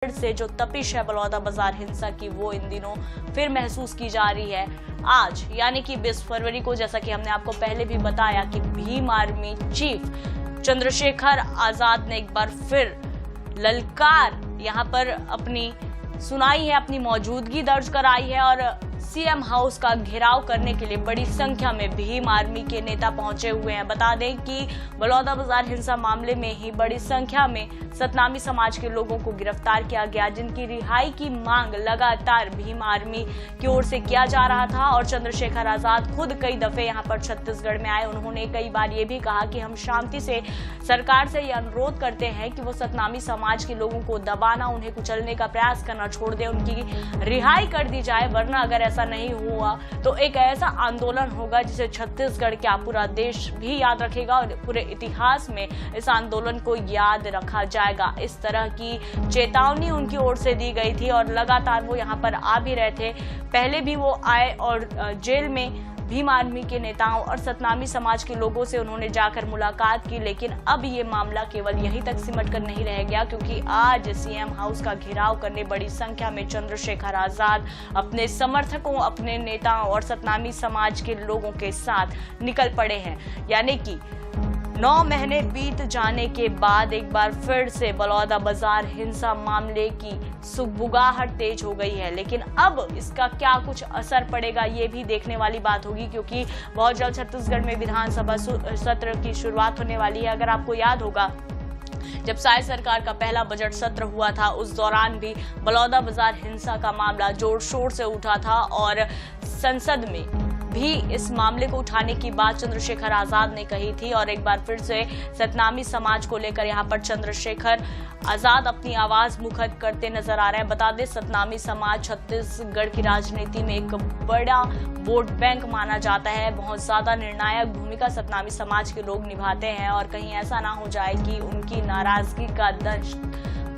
से जो तपिश है बलौदाबाजार हिंसा की वो इन दिनों फिर महसूस की जा रही है। आज यानी कि 20 फरवरी को, जैसा कि हमने आपको पहले भी बताया, कि भीम आर्मी चीफ चंद्रशेखर आजाद ने एक बार फिर ललकार यहां पर अपनी सुनाई है, अपनी मौजूदगी दर्ज कराई है और सीएम हाउस का घेराव करने के लिए बड़ी संख्या में भीम आर्मी के नेता पहुंचे हुए हैं। बता दें कि बलौदाबाजार हिंसा मामले में ही बड़ी संख्या में सतनामी समाज के लोगों को गिरफ्तार किया गया, जिनकी रिहाई की मांग लगातार भीम आर्मी की ओर से किया जा रहा था। और चंद्रशेखर आजाद खुद कई दफे यहां पर छत्तीसगढ़ में आए। उन्होंने कई बार ये भी कहा कि हम शांति से सरकार से ये अनुरोध करते हैं कि वो सतनामी समाज के लोगों को दबाना, उन्हें कुचलने का प्रयास करना छोड़ दे, उनकी रिहाई कर दी जाए, वरना अगर ऐसा नहीं हुआ तो एक ऐसा आंदोलन होगा जिसे छत्तीसगढ़ क्या पूरा देश भी याद रखेगा और पूरे इतिहास में इस आंदोलन को याद रखा जाएगा। इस तरह की चेतावनी उनकी ओर से दी गई थी और लगातार वो यहाँ पर आ भी रहे थे। पहले भी वो आए और जेल में भीम आर्मी के नेताओं और सतनामी समाज के लोगों से उन्होंने जाकर मुलाकात की। लेकिन अब ये मामला केवल यहीं तक सिमट कर नहीं रह गया, क्योंकि आज सीएम हाउस का घेराव करने बड़ी संख्या में चंद्रशेखर आजाद अपने समर्थकों, अपने नेताओं और सतनामी समाज के लोगों के साथ निकल पड़े हैं। यानी कि 9 महीने बीत जाने के बाद एक बार फिर से बलौदाबाजार हिंसा मामले की सुगबुगाहट तेज हो गई है। लेकिन अब इसका क्या कुछ असर पड़ेगा ये भी देखने वाली बात होगी, क्योंकि बहुत जल्द छत्तीसगढ़ में विधानसभा सत्र की शुरुआत होने वाली है। अगर आपको याद होगा, जब साय सरकार का पहला बजट सत्र हुआ था, उस दौरान भी बलौदाबाजार हिंसा का मामला जोर शोर से उठा था और संसद में भी इस मामले को उठाने की बात चंद्रशेखर आजाद ने कही थी। और एक बार फिर से सतनामी समाज को लेकर यहाँ पर चंद्रशेखर आजाद अपनी आवाज मुखर करते नजर आ रहे हैं। बता दें, सतनामी समाज छत्तीसगढ़ की राजनीति में एक बड़ा वोट बैंक माना जाता है। बहुत ज्यादा निर्णायक भूमिका सतनामी समाज के लोग निभाते हैं और कहीं ऐसा ना हो जाए कि उनकी नाराजगी का दंश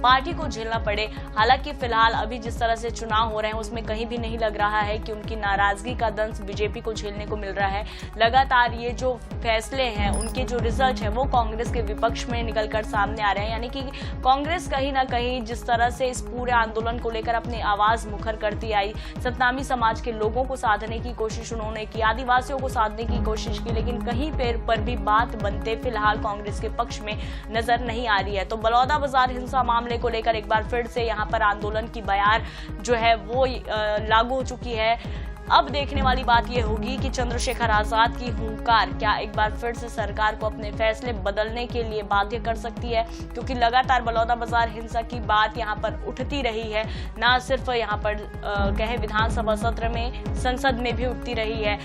पार्टी को झेलना पड़े। हालांकि फिलहाल अभी जिस तरह से चुनाव हो रहे हैं उसमें कहीं भी नहीं लग रहा है कि उनकी नाराजगी का दंश बीजेपी को झेलने को मिल रहा है। लगातार ये जो फैसले हैं, उनके जो रिजल्ट है, वो कांग्रेस के विपक्ष में निकलकर सामने आ रहे हैं। यानी कि कांग्रेस कहीं ना कहीं जिस तरह से इस पूरे आंदोलन को लेकर अपनी आवाज मुखर करती आई, सतनामी समाज के लोगों को साधने की कोशिश उन्होंने की, आदिवासियों को साधने की कोशिश की, लेकिन कहीं पर भी बात बनते फिलहाल कांग्रेस के पक्ष में नजर नहीं आ रही है। तो बलौदाबाजार हिंसा मामले को लेकर एक बार फिर से यहां पर आंदोलन की बयार जो है वो लागू हो चुकी है। अब देखने वाली बात यह होगी कि चंद्रशेखर आजाद की हुंकार क्या एक बार फिर से सरकार को अपने फैसले बदलने के लिए बाध्य कर सकती है, क्योंकि लगातार बलौदाबाजार हिंसा की बात यहां पर उठती रही है। ना सिर्फ यहां पर कहे विधानसभा सत्र में, संसद में भी उठती रही है।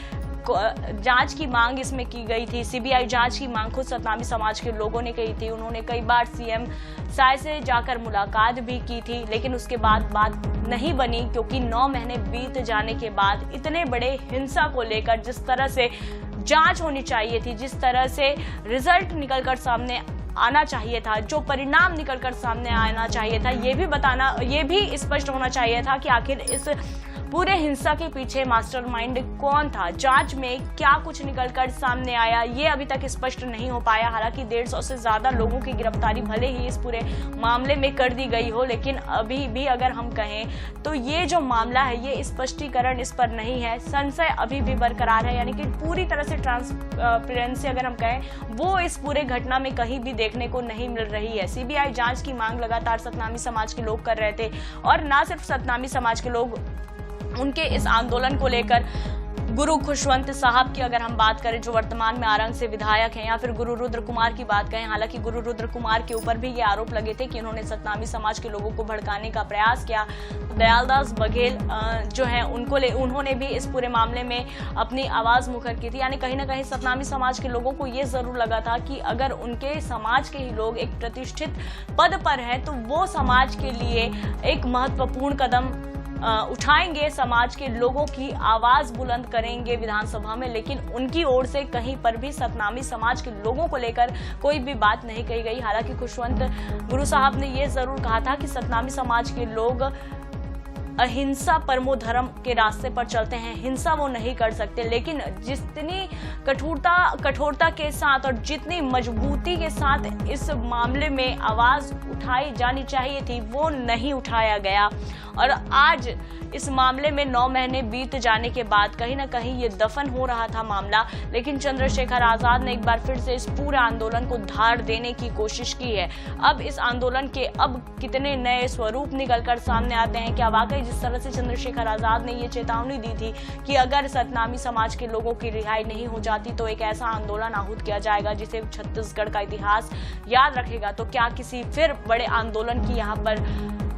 जांच की मांग इसमें की गई थी, सीबीआई जांच की मांग खुद सतनामी समाज के लोगों ने कही थी। उन्होंने कई बार सीएम साय से जाकर मुलाकात भी की थी, लेकिन उसके बाद बात नहीं बनी, क्योंकि 9 महीने बीत जाने के बाद इतने बड़े हिंसा को लेकर जिस तरह से जांच होनी चाहिए थी, जिस तरह से रिजल्ट निकलकर सामने आना चाहिए था, जो परिणाम निकलकर सामने आना चाहिए था, ये भी स्पष्ट होना चाहिए था कि आखिर इस पूरे हिंसा के पीछे मास्टरमाइंड कौन था। जांच में क्या कुछ निकलकर सामने आया, ये अभी तक स्पष्ट नहीं हो पाया। हालांकि 150 से ज्यादा लोगों की गिरफ्तारी भले ही इस पूरे मामले में कर दी गई हो, लेकिन अभी भी अगर हम कहें तो ये जो मामला है, ये स्पष्टीकरण इस पर नहीं है। संशय अभी भी बरकरार है, यानी कि पूरी तरह से ट्रांसपेरेंसी अगर हम कहें, वो इस पूरे घटना में कहीं भी देखने को नहीं मिल रही है। सीबीआई जांच की मांग लगातार सतनामी समाज के लोग कर रहे थे, और ना सिर्फ सतनामी समाज के लोग, उनके इस आंदोलन को लेकर गुरु खुशवंत साहब की अगर हम बात करें, जो वर्तमान में आरंग से विधायक हैं, या फिर गुरु रुद्र कुमार की बात करें, हालांकि गुरु रुद्र कुमार के ऊपर भी ये आरोप लगे थे कि उन्होंने सतनामी समाज के लोगों को भड़काने का प्रयास किया। दयालदास बघेल जो हैं, उन्होंने भी इस पूरे मामले में अपनी आवाज मुखर की थी। यानी कहीं ना कहीं सतनामी समाज के लोगों को ये जरूर लगा था कि अगर उनके समाज के ही लोग एक प्रतिष्ठित पद पर हैं तो वो समाज के लिए एक महत्वपूर्ण कदम उठाएंगे, समाज के लोगों की आवाज बुलंद करेंगे विधानसभा में। लेकिन उनकी ओर से कहीं पर भी सतनामी समाज के लोगों को लेकर कोई भी बात नहीं कही गई। हालांकि खुशवंत गुरु साहब ने यह जरूर कहा था कि सतनामी समाज के लोग अहिंसा परमो धर्म के रास्ते पर चलते हैं, हिंसा वो नहीं कर सकते, लेकिन जितनी कठोरता के साथ और जितनी मजबूती के साथ इस मामले में आवाज उठाई जानी चाहिए थी वो नहीं उठाया गया। और आज इस मामले में 9 महीने बीत जाने के बाद कहीं ना कहीं ये दफन हो रहा था मामला, लेकिन चंद्रशेखर आजाद ने एक बार फिर से इस पूरे आंदोलन को धार देने की कोशिश की है। अब इस आंदोलन के अब कितने नए स्वरूप निकलकर सामने आते हैं, क्या वाकई जिस तरह से चंद्रशेखर आजाद ने ये चेतावनी दी थी कि अगर सतनामी समाज के लोगों की रिहाई नहीं हो जाती तो एक ऐसा आंदोलन आहूत किया जाएगा जिसे छत्तीसगढ़ का इतिहास याद रखेगा, तो क्या किसी फिर बड़े आंदोलन की यहाँ पर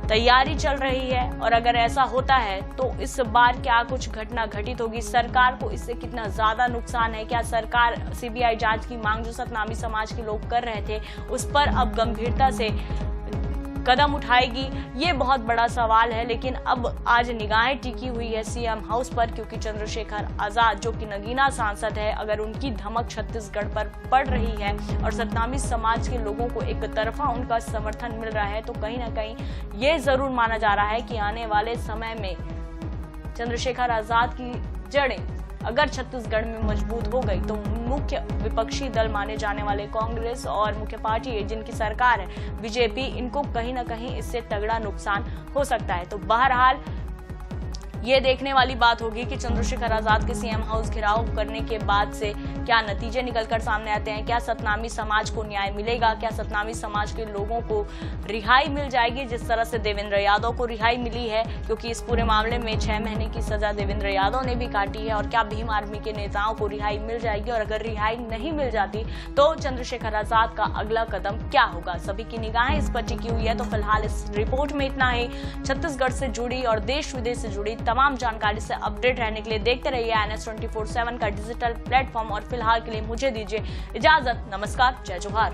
तैयारी चल रही है? और अगर ऐसा होता है तो इस बार क्या कुछ घटना घटित होगी? सरकार को इससे कितना ज्यादा नुकसान है? क्या सरकार सीबीआई जांच की मांग जो सतनामी समाज के लोग कर रहे थे उस पर अब गंभीरता से कदम उठाएगी? ये बहुत बड़ा सवाल है। लेकिन अब आज निगाहें टिकी हुई है सीएम हाउस पर, क्योंकि चंद्रशेखर आजाद जो कि नगीना सांसद है, अगर उनकी धमक छत्तीसगढ़ पर पड़ रही है और सतनामी समाज के लोगों को एक तरफा उनका समर्थन मिल रहा है, तो कहीं ना कहीं ये जरूर माना जा रहा है कि आने वाले समय में चंद्रशेखर आजाद की जड़ें अगर छत्तीसगढ़ में मजबूत हो गई तो मुख्य विपक्षी दल माने जाने वाले कांग्रेस और मुख्य पार्टी जिनकी सरकार है बीजेपी, इनको कहीं ना कहीं इससे तगड़ा नुकसान हो सकता है। तो बहरहाल ये देखने वाली बात होगी कि चंद्रशेखर आजाद के सीएम हाउस घेराव करने के बाद से क्या नतीजे निकलकर सामने आते हैं। क्या सतनामी समाज को न्याय मिलेगा? क्या सतनामी समाज के लोगों को रिहाई मिल जाएगी जिस तरह से देवेंद्र यादव को रिहाई मिली है, क्योंकि इस पूरे मामले में 6 महीने की सजा देवेंद्र यादव ने भी काटी है। और क्या भीम आर्मी के नेताओं को रिहाई मिल जाएगी? और अगर रिहाई नहीं मिल जाती तो चंद्रशेखर आजाद का अगला कदम क्या होगा? सभी की निगाहें इस पर टिकी हुई है। तो फिलहाल इस रिपोर्ट में इतना ही। छत्तीसगढ़ से जुड़ी और देश विदेश से जुड़ी तमाम जानकारी से अपडेट रहने के लिए देखते रहिए NS 24/7 का डिजिटल प्लेटफॉर्म। और फिलहाल के लिए मुझे दीजिए इजाजत। नमस्कार, जय जोहार।